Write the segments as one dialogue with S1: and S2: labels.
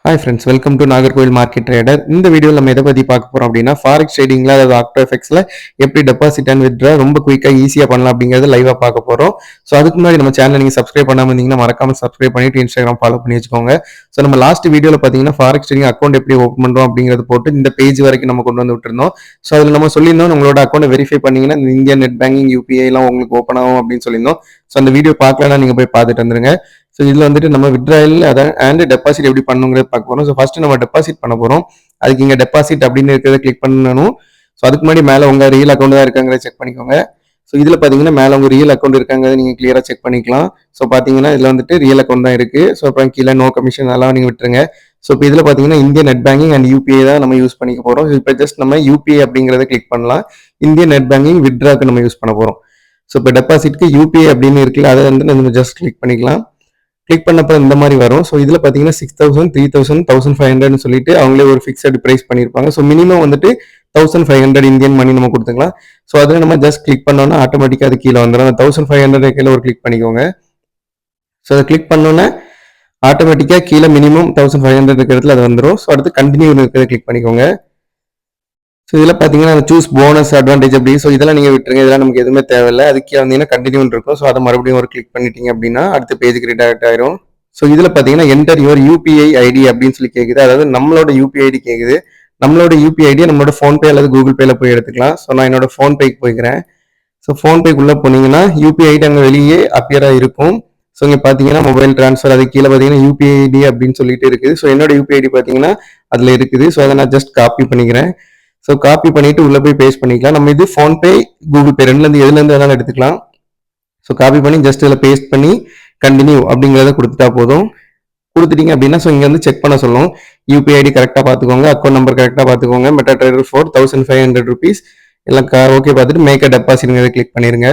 S1: Hi friends, welcome to Nagercoil market trader. இந்த வீடியோவில் நம்ம எதை பற்றி பார்க்க போகிறோம் அப்படின்னா, ஃபாரெக்ஸ் ட்ரேடிங்கில் அதாவது ஆக்டோ எஃப்எக்ஸில் எப்படி டெபாசிட் அண்ட் வித்ட்ரா ரொம்ப குயிக்காக ஈஸியாக பண்ணலாம் அப்படிங்கிறது லைவாக பார்க்க போகிறோம். ஸோ அதுக்கு முன்னாடி நம்ம சேனலை நீங்கள் சப்ஸ்கிரைப் பண்ணாமல் இருந்தீங்கன்னா மறக்காமல் சப்ஸ்கிரைப் பண்ணிட்டு இன்ஸ்டாகிராம் ஃபாலோ பண்ணி வச்சுக்கோங்க. ஸோ நம்ம லாஸ்ட் வீடியோவில் பார்த்தீங்கன்னா ஃபாரெக்ஸ் ட்ரேடிங் அக்கௌண்ட் எப்படி ஓப்பன் பண்ணுறோம் அப்படிங்கிறது போட்டு இந்த பேஜ் வரைக்கும் நம்ம கொண்டு வந்து விட்டுருந்தோம். ஸோ அதில் நம்ம சொல்லியிருந்தோம் உங்களோட அக்கௌண்ட்டை வெரிஃபை பண்ணிங்கன்னா இந்த இந்தியா நெட் பேங்கிங் யூபிஐ எல்லாம் உங்களுக்கு ஓப்பன் ஆகும் அப்படின்னு சொல்லியிருந்தோம். ஸோ அந்த வீடியோ பார்க்கலன்னா நீங்கள் போய் பார்த்துட்டு வந்துருங்க. ஸோ இதில் வந்துட்டு நம்ம வித்ட்ராயல் அண்ட் டெபாசிட் எப்படி பண்ணுங்கிறது பார்க்க போகிறோம். ஸோ ஃபர்ஸ்ட் நம்ம டெபாசிட் பண்ண போகிறோம். அதுக்கு இங்கே டெபாசிட் அப்படின்னு இருக்கிறத கிளிக் பண்ணணும். ஸோ அதுக்கு முன்னாடி மேலே உங்கள் ரியல் அக்கௌண்ட் தான் இருக்காங்கிறத செக் பண்ணிக்கோங்க. ஸோ இதில் பார்த்தீங்கன்னா மேலே உங்கள் ரியல் அக்கௌண்ட் இருக்காங்கிறத நீங்கள் கிளியராக செக் பண்ணிக்கலாம். ஸோ பார்த்தீங்கன்னா இதில் வந்துட்டு ரியல் அக்கௌண்ட் தான் இருக்குது. ஸோ அப்புறம் கீழே நோ கமிஷன் அதெல்லாம் நீங்கள் விட்டுருங்க. ஸோ இப்போ இதில் பார்த்தீங்கன்னா India net banking and UPI தான் நம்ம யூஸ் பண்ணிக்க போகிறோம். ஸோ இப்போ ஜஸ்ட் நம்ம யூபிஐ அப்படிங்கிறத கிளிக் பண்ணலாம். இந்தியா நெட் பேங்கிங் வித்ட்ராக்கு நம்ம யூஸ் பண்ண போகிறோம். ஸோ இப்போ டெபாசிட்க்கு யூபிஐ அப்படின்னு இருக்குல்ல, அதை வந்து நம்ம ஜஸ்ட் கிளிக் பண்ணிக்கலாம். கிளிக் பண்ணப்பறம் இந்த மாதிரி வரும். ஸோ இதில் பார்த்தீங்கன்னா 6,000, 3,000, 1,500 சொல்லிட்டு அவங்களே ஒரு ஃபிக்ஸட் ப்ரைஸ் பண்ணியிருப்பாங்க. ஸோ மினிமம் வந்துட்டு 1,500 இந்தியன் மணி நம்ம கொடுத்துக்கலாம். ஸோ அதில் நம்ம ஜஸ்ட் கிளிக் பண்ணோன்னா ஆட்டோமேட்டிக்காக அது கீழே வந்துடும். அந்த 1,500 கீழே ஒரு கிளிக் பண்ணிக்கோங்க. ஸோ அதை கிளிக் பண்ணோன்னே ஆட்டோமேட்டிக்காக கீழே மினிமம் 1,500 இருக்கிறதுல அது வந்துடும். ஸோ அடுத்து கண்டினியூ இருக்கிறத கிளிக் பண்ணிக்கோங்க. ஸோ இதில் பார்த்தீங்கன்னா சூஸ் போனஸ் அட்வான்டேஜ் அப்படி. ஸோ இதெல்லாம் நீங்கள் விட்டுருங்க, இதெல்லாம் நமக்கு எதுவுமே தேவையில்லை. அதுக்கே வந்தீங்கன்னா கண்டினியூ இருக்கும். ஸோ அதை மறுபடியும் ஒரு கிளிக் பண்ணிட்டீங்க அப்படின்னா அடுத்த பேஜுக்கு ரீடாக்ட் ஆயிரும். ஸோ இதில் பார்த்தீங்கன்னா என்டர் யுவர் யூபிஐ ஐடி அப்படின்னு சொல்லி கேட்குது. அதாவது நம்மளோட யூபிஐ ஐடி கேட்குது. நம்மளோட யூபிஐ ஐடியை நம்மளோட ஃபோன்பே அல்லது கூகுள் பேல போய் எடுத்துக்கலாம். ஸோ நான் என்னோட ஃபோன்பேக்கு போய்க்கிறேன். ஸோ ஃபோன்பேக்குள்ளே போனீங்கன்னா யூபிஐ ஐடி அங்கே வெளியே அப்பியராக இருக்கும். ஸோ இங்கே பார்த்தீங்கன்னா மொபைல் ட்ரான்ஸ்ஃபர் அது கீழே பார்த்தீங்கன்னா யூபிஐ ஐடி அப்படின்னு சொல்லிட்டு இருக்குது. ஸோ என்னோட யூபிஐ ஐடி பார்த்தீங்கன்னா அதில் இருக்குது. ஸோ அதை நான் ஜஸ்ட் காப்பி பண்ணிக்கிறேன். ஸோ காப்பி பண்ணிட்டு உள்ள போய் பேஸ்ட் பண்ணிக்கலாம். நம்ம இது ஃபோன்பே கூகுள் பே ரெண்டுலேருந்து எதுலேருந்து வேணாலும் எடுத்துக்கலாம். ஸோ காப்பி பண்ணி ஜஸ்ட் இதில் பேஸ்ட் பண்ணி கண்டினியூ அப்படிங்கிறத கொடுத்துட்டா போதும். கொடுத்துட்டீங்க அப்படின்னா ஸோ இங்கே வந்து செக் பண்ண சொல்லும். யூபிஐ ஐடி கரெக்டாக பார்த்துக்கோங்க, அக்கௌண்ட் நம்பர் கரெக்டாக பார்த்துக்கோங்க, மெட்டா ட்ரேடர் 4,500 ருபீஸ் எல்லாம் ஓகே பார்த்துட்டு மேக் அ டெபாசிட்ங்கிறத கிளிக் பண்ணிடுங்க.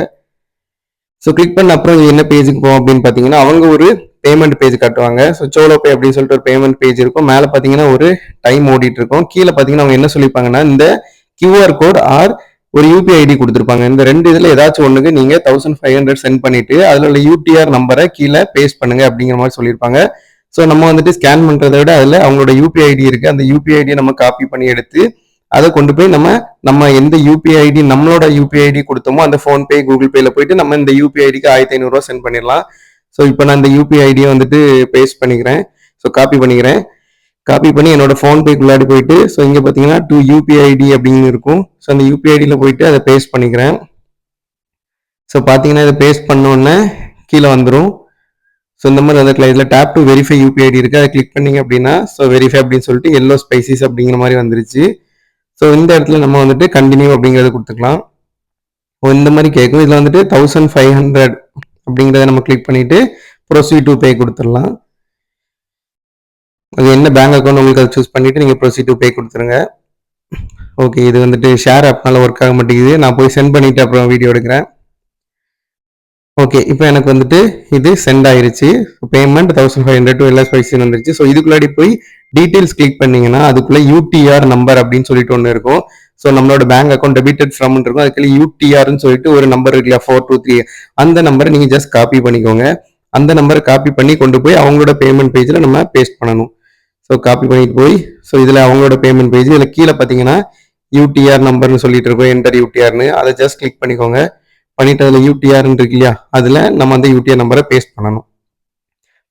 S1: ஸோ கிளிக் பண்ண அப்புறம் என்ன பேஜுக்கு போகும் அப்படின்னு பார்த்தீங்கன்னா அவங்க ஒரு பேமெண்ட் பேஜ் காட்டுவாங்க. ஸோ சோலோ பே அப்படின்னு சொல்லிட்டு ஒரு பேமெண்ட் பேஜ் இருக்கும். மேலே பார்த்தீங்கன்னா ஒரு டைம் ஓடிட்டு இருக்கும். கீழே பார்த்தீங்கன்னா அவங்க என்ன சொல்லியிருப்பாங்கன்னா இந்த கியூஆர் கோட் ஆர் ஒரு யூபிஐ ஐடி கொடுத்துருப்பாங்க. இந்த ரெண்டு இதில் ஏதாச்சும் ஒன்றுக்கு நீங்கள் 1,500 சென்ட் பண்ணிட்டு அதில் உள்ள யூடிஆர் நம்பரை கீழே பேஸ்ட் பண்ணுங்க அப்படிங்கிற மாதிரி சொல்லியிருப்பாங்க. ஸோ நம்ம வந்துட்டு ஸ்கேன் பண்ணுறதை விட அதில் அவங்களோட யூபிஐ ஐடி இருக்குது. அந்த யூபிஐ ஐடியை நம்ம காப்பி பண்ணி எடுத்து அதை கொண்டு போய் நம்ம எந்த யூபிஐ ஐடி நம்மளோட யூபிஐ ஐடி கொடுத்தோமோ அந்த ஃபோன்பே கூகுள் பேல போயிட்டு நம்ம இந்த யூபிஐ ஐடிக்கு 1,500 சென்ட் பண்ணிடலாம். ஸோ இப்போ நான் இந்த யூபிஐ ஐடியை வந்துட்டு பேஸ்ட் பண்ணிக்கிறேன். ஸோ காப்பி பண்ணிக்கிறேன். காப்பி பண்ணி என்னோட ஃபோன்பேக்குள்ளாடி போயிட்டு ஸோ இங்கே பார்த்தீங்கன்னா 2 யூபிஐ ஐடி அப்படின்னு இருக்கும். ஸோ அந்த யூபிஐ ஐடியில் போயிட்டு அதை பேஸ்ட் பண்ணிக்கிறேன். ஸோ பார்த்தீங்கன்னா இதை பேஸ்ட் பண்ணோன்னே கீழே வந்துடும். ஸோ இந்த மாதிரி வந்துருக்கலாம். இதில் tap to verify UPI ID இருக்குது. அதை கிளிக் பண்ணிங்க அப்படின்னா ஸோ வெரிஃபை அப்படின்னு சொல்லிட்டு எல்லோ ஸ்பைசிஸ் அப்படிங்கிற மாதிரி வந்துருச்சு. ஸோ இந்த இடத்துல நம்ம வந்துட்டு கண்டினியூ அப்படிங்கிறத கொடுத்துக்கலாம். இந்த மாதிரி கேட்கும். இதில் வந்துட்டு 1,500 அப்படிங்கிறத நம்ம கிளிக் பண்ணிட்டு ப்ரொசீட் டு பே கொடுத்துடலாம். அது என்ன பேங்க் அக்கௌண்ட் உங்களுக்கு அதை சூஸ் பண்ணிட்டு நீங்கள் ப்ரொசீட் டு பே கொடுத்துருங்க. ஓகே, இது வந்துட்டு ஷேர் ஆப்னால ஒர்க் ஆக மாட்டேங்குது. நான் போய் சென்ட் பண்ணிட்டு அப்புறம் வீடியோ எடுக்கிறேன். ஓகே, இப்போ எனக்கு வந்துட்டு இது சென்ட் ஆயிருச்சு. பேமெண்ட் 1,500 டு எல்லா ஸ்பைசின்னு வந்துருச்சு. ஸோ இதுக்குள்ளாடி போய் டீட்டெயில்ஸ் கிளிக் பண்ணீங்கன்னா அதுக்குள்ள யூடிஆர் நம்பர் அப்படின்னு சொல்லிட்டு ஒன்று இருக்கும். ஸோ நம்மளோட பேங்க் அக்கௌண்ட் டெபிட்டட் ஃப்ரம் இருக்கும். அதுக்குள்ள யூடிஆர்னு சொல்லிட்டு ஒரு நம்பர் இருக்குல்ல 423, அந்த நம்பரை நீங்கள் ஜஸ்ட் காப்பி பண்ணிக்கோங்க. அந்த நம்பரை காப்பி பண்ணி கொண்டு போய் அவங்களோட பேமெண்ட் பேஜில் நம்ம பேஸ்ட் பண்ணணும். ஸோ காப்பி பண்ணிட்டு போய் ஸோ இதில் அவங்களோட பேமெண்ட் பேஜ் இதில் கீழே பார்த்தீங்கன்னா யூடிஆர் நம்பர்னு சொல்லிட்டு இருக்கோம், என்டர் யூடிஆர்னு. அதை ஜஸ்ட் கிளிக் பண்ணிக்கோங்க. பண்ணிட்டு அதில் யூடிஆர்னு இருக்கு இல்லையா, அதில் நம்ம அந்த யூடிஆர் நம்பரை பேஸ்ட் பண்ணணும்.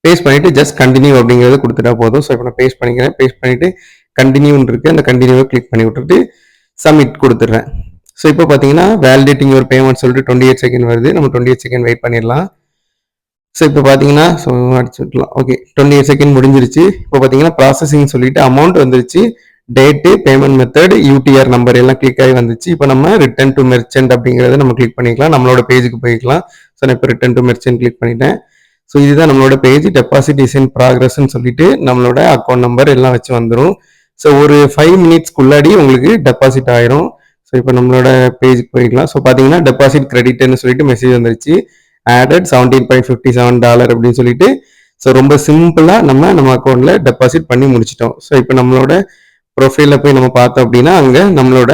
S1: பேஸ்ட் பண்ணிட்டு ஜஸ்ட் கண்டினியூ அப்படிங்கிறத கொடுத்துட்டா போதும். ஸோ இப்போ நான் பேஸ்ட் பண்ணிக்கிறேன். பேஸ்ட் பண்ணிட்டு கண்டினியூன்னு இருக்கு, அந்த கண்டினியூவை கிளிக் பண்ணி விட்டுட்டு சப்மிட் கொடுத்துட்றேன். ஸோ இப்போ பார்த்தீங்கன்னா வேலிடேட்டிங் ஒரு பேமெண்ட் சொல்லிட்டு 28 செகண்ட் வருது. நம்ம 28 செகண்ட் வெயிட் பண்ணிடலாம். ஸோ இப்போ பார்த்தீங்கன்னா ஸோ அடிச்சு விட்டுலாம். ஓகே, 28 செகண்ட் முடிஞ்சிருச்சு. இப்போ பார்த்தீங்கன்னா ப்ராசஸிங் சொல்லிட்டு அமௌண்ட் வந்துருச்சு. Date, payment method, UTR number எல்லாம் கிளிக் ஆகி வந்துச்சு. இப்போ நம்ம ரிட்டர்ன் டு மெர்ச்சன்ட் அப்படிங்கிறத நம்ம கிளிக் பண்ணிக்கலாம். நம்மளோட பேஜுக்கு போய்க்கலாம். ஸோ நான் இப்போ ரிட்டர்ன் டு மெர்ச்சன்ட் கிளிக் பண்ணிட்டேன். ஸோ இதுதான் நம்மளோட பேஜ். டெபாசிட் இஸ் இன் ப்ராக்ரஸ்ன்னு சொல்லிட்டு நம்மளோட அக்கௌண்ட் நம்பர் எல்லாம் வச்சு வந்துடும். ஸோ ஒரு 5 மினிட்ஸ்க்குள்ளாடி உங்களுக்கு டெபாசிட் ஆயிரும். ஸோ இப்போ நம்மளோட பேஜுக்கு போய்க்கலாம். ஸோ பார்த்தீங்கன்னா டெபாசிட் கிரெடிட்னு சொல்லிட்டு மெசேஜ் வந்துருச்சு. ஆடட் $17.57 அப்படின்னு சொல்லிட்டு. ஸோ ரொம்ப சிம்பிளாக நம்ம அக்கௌண்ட்ல டெபாசிட் பண்ணி முடிச்சிட்டோம். ஸோ இப்போ நம்மளோட ப்ரொஃபைலில் போய் நம்ம பார்த்தோம் அப்படின்னா அங்கே நம்மளோட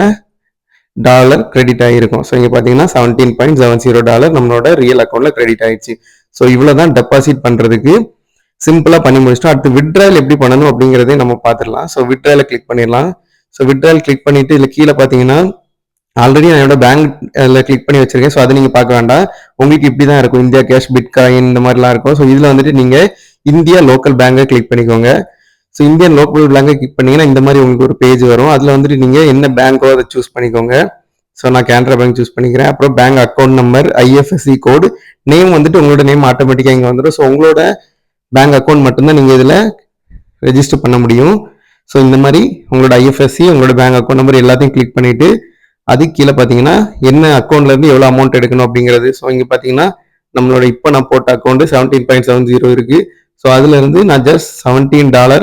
S1: டாலர் கிரெடிட் ஆகிருக்கும். ஸோ இங்கே பார்த்தீங்கன்னா $17.70 நம்மளோட ரியல் அக்கௌண்ட்ல கிரெடிட் ஆயிடுச்சு. ஸோ இவ்வளோ தான் டெபாசிட் பண்ணுறதுக்கு. சிம்பிளா பண்ணி முடிச்சிட்டோம். அடுத்து வித்ட்ராயல் எப்படி பண்ணணும் அப்படிங்கிறதையும் நம்ம பார்த்துடலாம். ஸோ வித்ட்ராயலை கிளிக் பண்ணிடலாம். ஸோ வித்ட்ராயல் கிளிக் பண்ணிட்டு இதுல கீழே பார்த்தீங்கன்னா ஆல்ரெடி நான் என்னோட பேங்க்ல கிளிக் பண்ணி வச்சிருக்கேன். ஸோ அதை நீங்க பார்க்க வேண்டாம். உங்களுக்கு இப்படி தான் இருக்கும். இந்தியா கேஷ், பிட்காயின் இந்த மாதிரிலாம் இருக்கும். ஸோ இதுல வந்துட்டு நீங்க இந்தியா லோக்கல் பேங்கை கிளிக் பண்ணிக்கோங்க. ஸோ இந்தியன் லோக்கல் பேங்கை கிளிக் பண்ணீங்கன்னா இந்த மாதிரி உங்களுக்கு ஒரு பேஜ் வரும். அதுல வந்துட்டு நீங்க என்ன பேங்கோ அதை சூஸ் பண்ணிக்கோங்க. ஸோ நான் கேனரா பேங்க் சூஸ் பண்ணிக்கிறேன். அப்புறம் பேங்க் அக்கௌண்ட் நம்பர், ஐஎஃப்எஸ்சி கோடு, நேம் வந்துட்டு உங்களோட நேம் ஆட்டோமேட்டிக்காக இங்கே வந்துடும். ஸோ உங்களோட பேங்க் அக்கௌண்ட் மட்டும்தான் நீங்கள் இதில் ரெஜிஸ்டர் பண்ண முடியும். ஸோ இந்த மாதிரி உங்களோட ஐஎஃப்எஸ்சி, உங்களோட பேங்க் அக்கௌண்ட் நம்பர் எல்லாத்தையும் கிளிக் பண்ணிட்டு அது கீழே பார்த்தீங்கன்னா என்ன அக்கௌண்ட்லேருந்து எவ்வளோ அமௌண்ட் எடுக்கணும் அப்படிங்கிறது. ஸோ இங்கே பார்த்தீங்கன்னா நம்மளோட இப்போ நான் போட்ட அக்கௌண்ட் $17.70 இருக்கு. ஸோ அதுலேருந்து நான் ஜஸ்ட் $17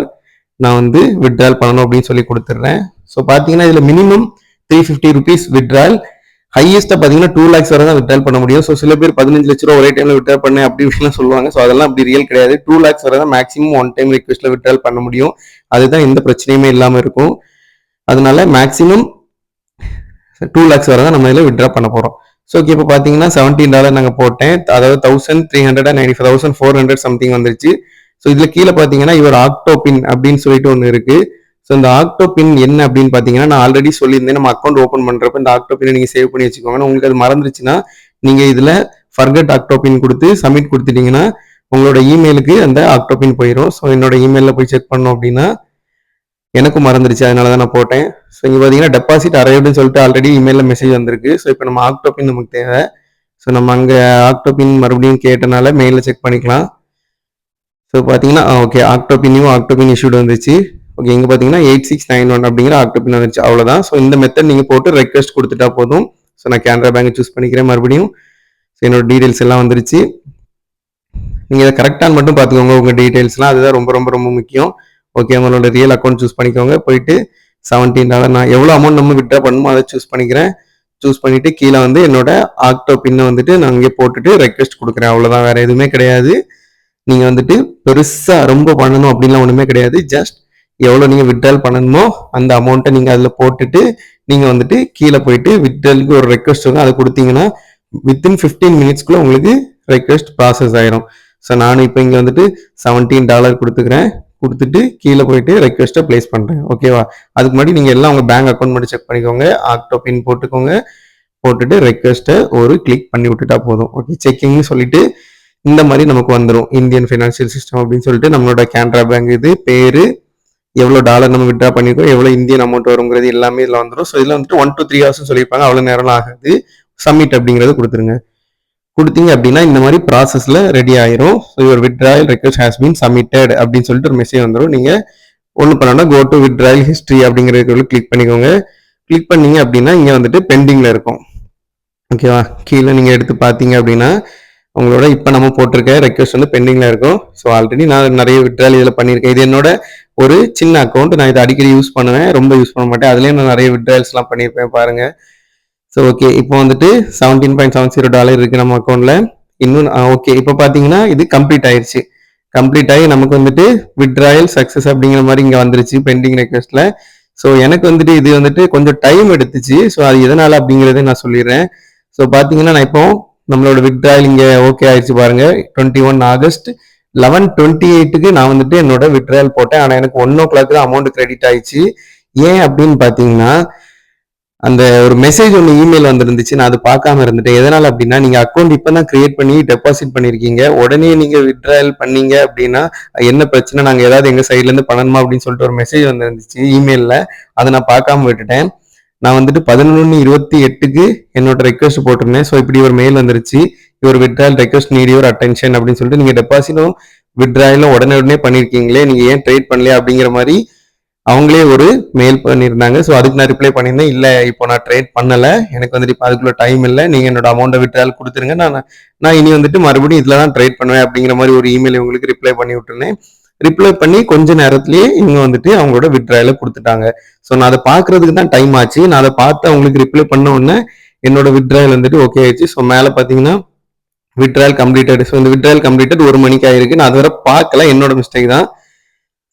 S1: நான் வந்து வித்ட்ரால் பண்ணணும் அப்படின்னு சொல்லி கொடுத்துட்றேன். ஸோ பார்த்தீங்கன்னா இதில் மினிமம் ₹350 வித்ட்ரால், ஹையஸ்ட்டாக பார்த்தீங்கன்னா 2 lakhs வரை தான் வித்ட்ரால் பண்ண முடியும். ஸோ சில பேர் 15 லட்ச ரூபா ஒரே டைமில் வித்ட்ரால் பண்ணேன் அப்படி இப்படிலாம் சொல்லுவாங்க. ஸோ அதெல்லாம் அப்படி ரியல் கிடையாது. 2 lakhs வரை தான் மேக்ஸிமம் ஒன் டைம் ரிக்வெஸ்ட்டில் வித்ட்ரால் பண்ண முடியும். அதுதான் எந்த பிரச்சனையுமே இல்லாமல் இருக்கும். அதனால மேக்ஸிமம் 2 lakhs வரை தான் நம்ம இதில் வித்ட்ரா பண்ண போகிறோம். ஸோ ஓகே, இப்போ பார்த்தீங்கன்னா $17 நாங்கள் போட்டேன். அதாவது 1395 1400 சம்திங் வந்துருச்சு. ஸோ இதில் கீழே பார்த்தீங்கன்னா இவர் ஆக்டோபின் அப்படின்னு சொல்லிட்டு ஒன்று இருக்கு. ஸோ இந்த ஆக்டோபின் என்ன அப்படின்னு பார்த்தீங்கன்னா நான் ஆல்ரெடி சொல்லியிருந்தேன், நம்ம அக்கௌண்ட் ஓப்பன் பண்ணுறப்ப இந்த ஆக்டோபினை நீங்கள் சேவ் பண்ணி வச்சுக்கோங்க. உங்களுக்கு அது மறந்துருச்சுன்னா நீங்கள் இதில் ஃபர்கட் ஆக்டோபின் கொடுத்து சப்மிட் கொடுத்துட்டீங்கன்னா உங்களோட இமெயிலுக்கு அந்த ஆக்டோபின் போயிடும். ஸோ என்னோட இமெயிலில் போய் செக் பண்ணோம் அப்படின்னா எனக்கும் மறந்துருச்சு, அதனால தான் நான் போட்டேன். ஸோ இங்கே பார்த்தீங்கன்னா டெபாசிட் அரைவ்டுன்னு சொல்லிட்டு ஆல்ரெடி இமெயிலில் மெசேஜ் வந்திருக்கு. ஸோ இப்போ நம்ம ஆக்டோபின் நமக்கு தேவை. ஸோ நம்ம அங்கே ஆக்டோபின் மறுபடியும் கேட்டனால மெயிலில் செக் பண்ணிக்கலாம். ஸோ பார்த்தீங்கன்னா ஓகே, ஆக்டோபின் இஷ்யூட் வந்துச்சு. ஓகே, இங்கே பார்த்தீங்கன்னா 8691 அப்படிங்கிற ஆக்டோபின் வந்துச்சு, அவ்வளோதான். ஸோ இந்த மெத்தட் நீங்கள் போட்டு ரெக்வெஸ்ட் கொடுத்துட்டா போதும். ஸோ நான் கேனரா பேங்க் சூஸ் பண்ணிக்கிறேன் மறுபடியும். ஸோ என்னோட டீடைல்ஸ் எல்லாம் வந்துருச்சு. நீங்கள் இதை கரெக்டாக மட்டும் பார்த்துக்கோங்க உங்கள் டீடைல்ஸ்லாம், அதுதான் ரொம்ப ரொம்ப ரொம்ப முக்கியம். ஓகே, உங்களோட ரியல் அக்கௌண்ட் சூஸ் பண்ணிக்கோங்க. போயிட்டு $17 நான் எவ்வளோ அமௌண்ட் நம்ம வித்ட்ரா பண்ணணுமோ அதை சூஸ் பண்ணிக்கிறேன். சூஸ் பண்ணிட்டு கீழே வந்து என்னோட ஆக்டோ பின்னை வந்துட்டு நான் இங்கே போட்டுட்டு ரெக்வெஸ்ட் கொடுக்குறேன், அவ்வளோதான், வேற எதுவுமே கிடையாது. நீங்க வந்துட்டு பெருசா ரொம்ப பண்ணணும் அப்படின்லாம் ஒண்ணுமே கிடையாது. ஜஸ்ட் எவ்வளோ நீங்க வித்ட்ரால் பண்ணணுமோ அந்த அமௌண்ட்டை நீங்க அதில் போட்டுட்டு நீங்க வந்துட்டு கீழே போயிட்டு வித்ட்ராலுக்கு ஒரு ரெக்வெஸ்ட் வரும், அதை கொடுத்தீங்கன்னா வித்தின் 15 மினிட்ஸ்க்குள்ள உங்களுக்கு ரெக்வெஸ்ட் ப்ராசஸ் ஆயிரும். ஸோ நானும் இப்போ இங்கே வந்துட்டு $17 கொடுத்துக்கிறேன். கொடுத்துட்டு கீழே போயிட்டு ரெக்வெஸ்ட்டை பிளேஸ் பண்ணுறேன். ஓகேவா? அதுக்கு முன்னாடி நீங்கள் எல்லாம் உங்கள் பேங்க் அக்கௌண்ட் மட்டும் செக் பண்ணிக்கோங்க. ஆக்டோ பின் போட்டுக்கோங்க. போட்டுட்டு ரெக்வெஸ்ட்டை ஒரு கிளிக் பண்ணி விட்டுட்டா போதும். ஓகே, செக்கிங்னு சொல்லிட்டு இந்த மாதிரி நமக்கு வந்துடும். இந்தியன் ஃபினான்ஷியல் சிஸ்டம் அப்படின்னு சொல்லிட்டு நம்மளோட கேனரா பேங்க் இது பேர், எவ்வளோ டாலர் நம்ம வித்ட்ரா பண்ணிருக்கோம், எவ்வளோ இந்தியன் அமௌண்ட் வருங்கிறது எல்லாமே இதில் வந்துடும். ஸோ இதில் வந்துட்டு 1 to 3 hours சொல்லியிருப்பாங்க, அவ்வளோ நேரம்லாம் ஆகாது. சப்மிட் அப்படிங்கிறது கொடுத்துருங்க. கொடுத்தீங்க அப்படின்னா இந்த மாதிரி ப்ராசஸ்ல ரெடி ஆயிரும். So your withdrawal request has been submitted அப்படின்னு சொல்லிட்டு ஒரு மெசேஜ் வந்துடும். நீங்க ஒன்று பண்ணோம்னா கோ டு வித்ட்ராயல் ஹிஸ்ட்ரி அப்படிங்கிறது கிளிக் பண்ணிக்கோங்க. கிளிக் பண்ணீங்க அப்படின்னா இங்கே வந்துட்டு பெண்டிங்ல இருக்கும். ஓகேவா? கீழே நீங்க எடுத்து பார்த்தீங்க அப்படின்னா உங்களோட இப்போ நம்ம போட்டிருக்க ரெக்வெஸ்ட் வந்து பெண்டிங்ல இருக்கும். ஸோ ஆல்ரெடி நான் நிறைய வித்ட்ராயல் இதில் பண்ணியிருக்கேன். இது என்னோட ஒரு சின்ன அக்கௌண்ட், நான் இதை அடிக்கடி யூஸ் பண்ணுவேன், ரொம்ப யூஸ் பண்ண மாட்டேன். அதுலேயே நான் நிறைய வித்ட்ராயல்ஸ்லாம் பண்ணியிருப்பேன் பாருங்க. ஸோ ஓகே, இப்போ வந்துட்டு $17.70 இருக்கு நம்ம அக்கௌண்ட்ல. இன்னும் ஓகே, இப்போ பார்த்தீங்கன்னா இது கம்ப்ளீட் ஆயிடுச்சு. கம்ப்ளீட் ஆகி நமக்கு வந்துட்டு வித்ட்ராயல் சக்ஸஸ் அப்படிங்கிற மாதிரி இங்கே வந்துருச்சு பெண்டிங் ரெக்வெஸ்ட்ல. ஸோ எனக்கு வந்துட்டு இது வந்துட்டு கொஞ்சம் டைம் எடுத்துச்சு. ஸோ அது எதனால அப்படிங்கிறத நான் சொல்லிடுறேன். ஸோ பார்த்தீங்கன்னா நான் இப்போ நம்மளோட வித்ட்ராயல் இங்கே ஓகே ஆயிடுச்சு பாருங்க. 21 ஆகஸ்ட் 11:28க்கு நான் வந்துட்டு என்னோட வித்ட்ராயல் போட்டேன். ஆனால் எனக்கு 1 o'clock தான் அமௌண்ட் கிரெடிட் ஆயிடுச்சு. ஏன் அப்படின்னு பார்த்தீங்கன்னா அந்த ஒரு மெசேஜ் ஒன்று இமெயில் வந்துருந்துச்சு, நான் அது பார்க்காம இருந்துட்டேன். எதனால அப்படின்னா நீங்க அக்கௌண்ட் இப்பதான் கிரியேட் பண்ணி டெபாசிட் பண்ணிருக்கீங்க, உடனே நீங்க வித்ட்ராயல் பண்ணீங்க அப்படின்னா என்ன பிரச்சனை, நாங்க ஏதாவது எங்க சைட்ல இருந்து பண்ணணுமா அப்படின்னு சொல்லிட்டு ஒரு மெசேஜ் வந்துருந்துச்சு இமெயில்ல. அதை நான் பார்க்காம விட்டுட்டேன். நான் வந்துட்டு 11:28க்கு என்னோட ரெக்வெஸ்ட் போட்டிருந்தேன். ஸோ இப்படி ஒரு மெயில் வந்துருச்சு, இவர் withdrawal request need your attention அப்படின்னு சொல்லிட்டு நீங்க டெபாசிட்டும் வித்ட்ராயலும் உடனே பண்ணிருக்கீங்களே, நீங்க ஏன் ட்ரேட் பண்ணலையா அப்படிங்கிற மாதிரி அவங்களே ஒரு மெயில் பண்ணியிருந்தாங்க. ஸோ அதுக்கு நான் ரிப்ளை பண்ணியிருந்தேன், இல்லை இப்போ நான் ட்ரேட் பண்ணலை, எனக்கு வந்துட்டு இப்போ அதுக்குள்ள டைம் இல்லை, நீங்கள் என்னோட அமௌண்ட்டை வித்ட்ராயல் கொடுத்துருங்க, நான் இனி வந்துட்டு மறுபடியும் இதில் தான் ட்ரேட் பண்ணுவேன் அப்படிங்கிற மாதிரி ஒரு இமெயில் இவங்களுக்கு ரிப்ளை பண்ணி விட்டுருந்தேன். ரிப்ளை பண்ணி கொஞ்ச நேரத்திலேயே இவங்க வந்துட்டு அவங்களோட வித்ட்ராயலை கொடுத்துட்டாங்க. ஸோ நான் அதை பார்க்கறதுக்கு தான் டைம் ஆச்சு. நான் அதை பார்த்து அவங்களுக்கு ரிப்ளை பண்ண உடனே என்னோட வித்ட்ராயல் வந்துட்டு ஓகே ஆயிடுச்சு. ஸோ மேலே பார்த்தீங்கன்னா வித்ட்ராயல் கம்ப்ளீட்டட். ஸோ இந்த வித்ட்ராயல் கம்ப்ளீட்டட் 1 மணிக்கு ஆயிருக்கு. நான் அதை வர பார்க்கல, என்னோட மிஸ்டேக் தான்.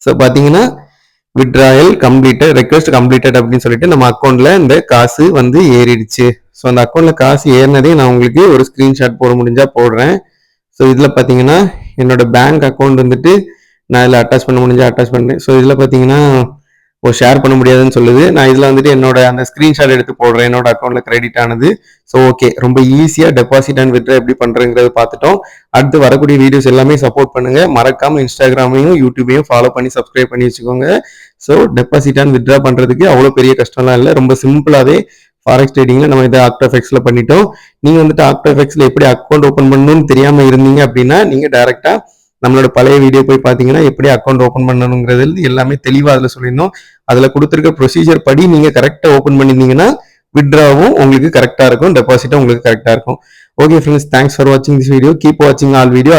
S1: ஸோ பார்த்தீங்கன்னா வித்ட்ராயல் கம்ப்ளீட்டட், ரெக்வெஸ்ட் கம்ப்ளீட்டட் அப்படின்னு சொல்லிட்டு நம்ம அக்கௌண்ட்ல இந்த காசு வந்து ஏறிடுச்சு. ஸோ அந்த அக்கௌண்ட்ல காசு ஏறினதே நான் உங்களுக்கு ஒரு ஸ்கிரீன்ஷாட் போட முடிஞ்சா போடுறேன். ஸோ இதுல பாத்தீங்கன்னா என்னோட பேங்க் அக்கௌண்ட் வந்துட்டு நான் இதில் அட்டாச் பண்ண முடிஞ்சா அட்டாச் பண்ணுறேன். ஸோ இதில் பார்த்தீங்கன்னா ஷேர் பண்ண முடியாதுன்னு சொல்லுது. நான் இதில் வந்துட்டு என்னோட அந்த ஸ்க்ரீன்ஷாட் எடுத்து போடுறேன், என்னோட அக்கௌண்ட்டில் கிரெடிட் ஆனது. ஸோ ஓகே, ரொம்ப ஈஸியாக டெபாசிட் அண்ட் வித்ட்ரா எப்படி பண்ணுறங்கிறத பார்த்துட்டோம். அடுத்து வரக்கூடிய வீடியோஸ் எல்லாமே சப்போர்ட் பண்ணுங்கள். மறக்காமல் இன்ஸ்டாகிராமையும் யூடியூபையும் ஃபாலோ பண்ணி சப்ஸ்கிரைப் பண்ணி வச்சுக்கோங்க. ஸோ டெபாசிட் அண்ட் வித்ட்ரா பண்ணுறதுக்கு அவ்வளோ பெரிய கஷ்டம்லாம் இல்லை, ரொம்ப சிம்பிளாகவே ஃபாரெக்ஸ் ட்ரேடிங்கில் நம்ம இதை ஆக்டோஃபெக்ஸில் பண்ணிட்டோம். நீங்கள் வந்துட்டு ஆக்டோஃபெக்ஸில் எப்படி அக்கௌண்ட் ஓப்பன் பண்ணணும்னு தெரியாமல் இருந்தீங்க அப்படின்னா நீங்கள் டேரெக்டாக நம்மளோட பழைய வீடியோ போய் பார்த்தீங்கன்னா எப்படி அக்கௌண்ட் ஓப்பன் பண்ணணுங்கிறது எல்லாமே தெளிவாக அதில் சொல்லியிருந்தோம். அதில் கொடுத்துருக்க ப்ரொசீஜர் படி நீங்கள் கரெக்டாக ஓப்பன் பண்ணியிருந்தீங்கன்னா வித்ட்ராவும் உங்களுக்கு கரெக்டாக இருக்கும், டெபாசிட்டும் உங்களுக்கு கரெக்டாக இருக்கும். ஓகே ஃப்ரெண்ட்ஸ், தேங்க்ஸ் ஃபார் வாட்சிங் திஸ் வீடியோ. கீப் வாட்சிங் ஆல் வீடியோ.